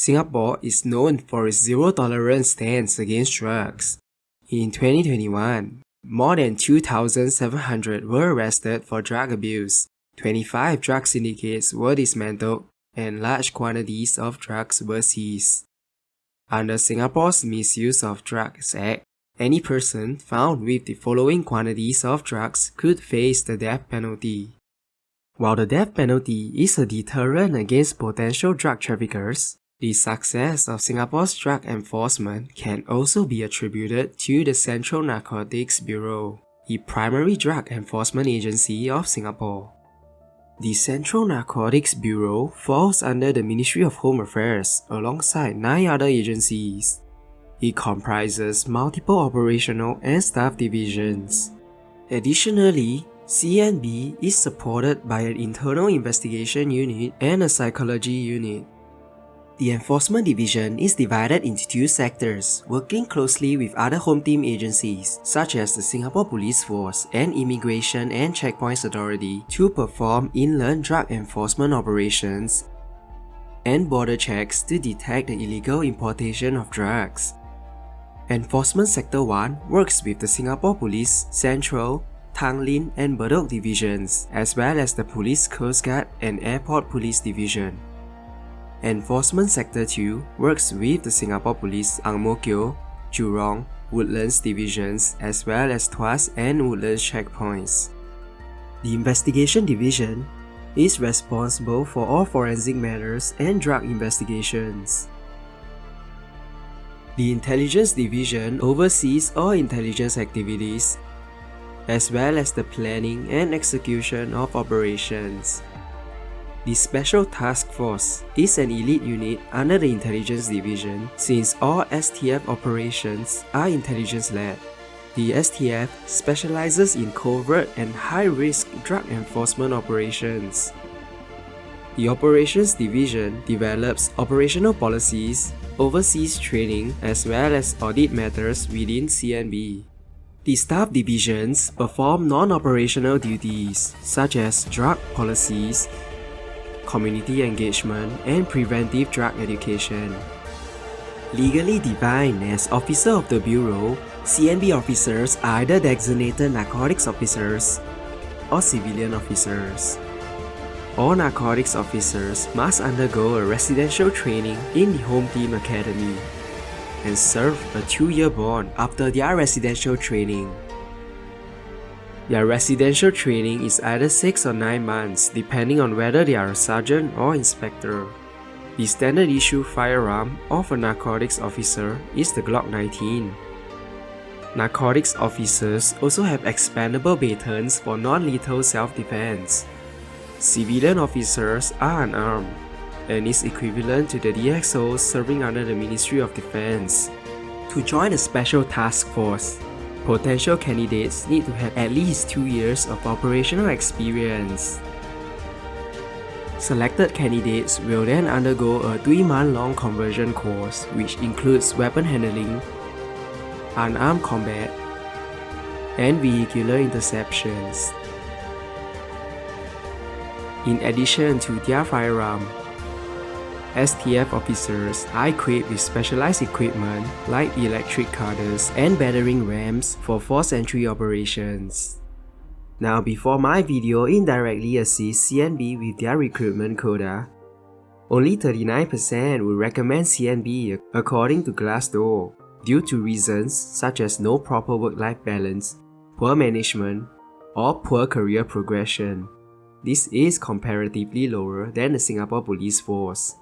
Singapore is known for its zero-tolerance stance against drugs. In 2021, more than 2,700 were arrested for drug abuse, 25 drug syndicates were dismantled, and large quantities of drugs were seized. Under Singapore's Misuse of Drugs Act, any person found with the following quantities of drugs could face the death penalty. While the death penalty is a deterrent against potential drug traffickers, the success of Singapore's drug enforcement can also be attributed to the Central Narcotics Bureau, the primary drug enforcement agency of Singapore. The Central Narcotics Bureau falls under the Ministry of Home Affairs alongside 9 other agencies. It comprises multiple operational and staff divisions. Additionally, CNB is supported by an internal investigation unit and a psychology unit. The Enforcement Division is divided into 2 sectors, working closely with other home team agencies such as the Singapore Police Force and Immigration and Checkpoints Authority to perform inland drug enforcement operations and border checks to detect the illegal importation of drugs. Enforcement Sector 1 works with the Singapore Police, Central, Tanglin and Bedok divisions, as well as the Police Coast Guard and Airport Police Division. Enforcement Sector 2 works with the Singapore Police Ang Mo Kio, Jurong, Woodlands divisions as well as Tuas and Woodlands checkpoints. The Investigation Division is responsible for all forensic matters and drug investigations. The Intelligence Division oversees all intelligence activities, as well as the planning and execution of operations. The Special Task Force is an elite unit under the Intelligence Division since all STF operations are intelligence-led. The STF specializes in covert and high-risk drug enforcement operations. The Operations Division develops operational policies, oversees training, as well as audit matters within CNB. The Staff Divisions perform non-operational duties such as drug policies, community engagement, and preventive drug education. Legally defined as Officer of the Bureau, CNB officers are either designated narcotics officers or civilian officers. All narcotics officers must undergo a residential training in the Home Team Academy and serve a 2-year bond after their residential training. Their residential training is either 6 or 9 months depending on whether they are a sergeant or inspector. The standard issue firearm of a narcotics officer is the Glock 19. Narcotics officers also have expandable batons for non-lethal self-defense. Civilian officers are unarmed and is equivalent to the DXOs serving under the Ministry of Defense. To join the Special Task Force, potential candidates need to have at least 2 years of operational experience. Selected candidates will then undergo a 3-month-long conversion course which includes weapon handling, unarmed combat, and vehicular interceptions. In addition to their firearm, STF officers are equipped with specialized equipment like electric cutters and battering rams for force entry operations. Now, before my video indirectly assists CNB with their recruitment quota, only 39% would recommend CNB according to Glassdoor due to reasons such as no proper work-life balance, poor management, or poor career progression. This is comparatively lower than the Singapore Police Force.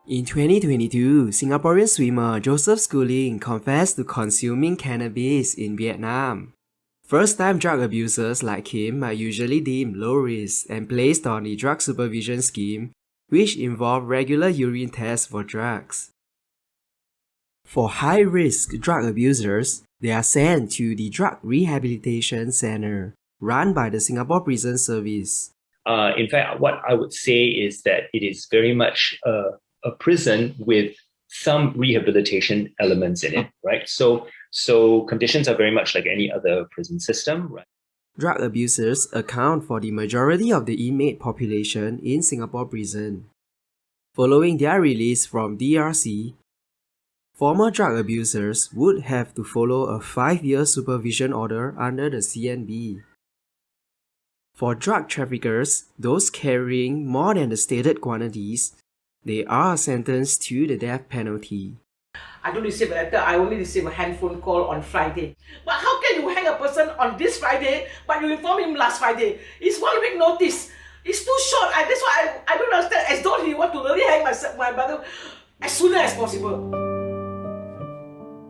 In 2022, Singaporean swimmer Joseph Schooling confessed to consuming cannabis in Vietnam. First-time drug abusers like him are usually deemed low risk and placed on the drug supervision scheme, which involve regular urine tests for drugs. For high-risk drug abusers, they are sent to the Drug Rehabilitation Center, run by the Singapore Prison Service. In fact, what I would say is that it is very much a prison with some rehabilitation elements in it, right? So conditions are very much like any other prison system, right? Drug abusers account for the majority of the inmate population in Singapore prison. Following their release from DRC, former drug abusers would have to follow a 5-year supervision order under the CNB. For drug traffickers, those carrying more than the stated quantities, they are sentenced to the death penalty. I don't receive a letter, I only receive a handphone call on Friday. But how can you hang a person on this Friday, but you inform him last Friday? It's 1 week notice. It's too short. That's why I don't understand. As though he want to really hang my brother as soon as possible.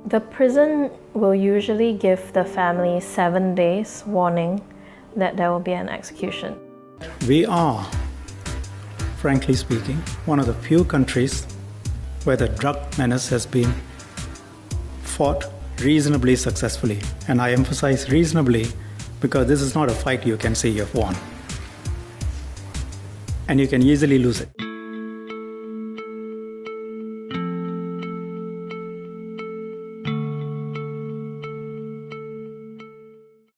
The prison will usually give the family 7 days warning that there will be an execution. We are, frankly speaking, one of the few countries where the drug menace has been fought reasonably successfully. And I emphasize reasonably because this is not a fight you can say you've won. And you can easily lose it.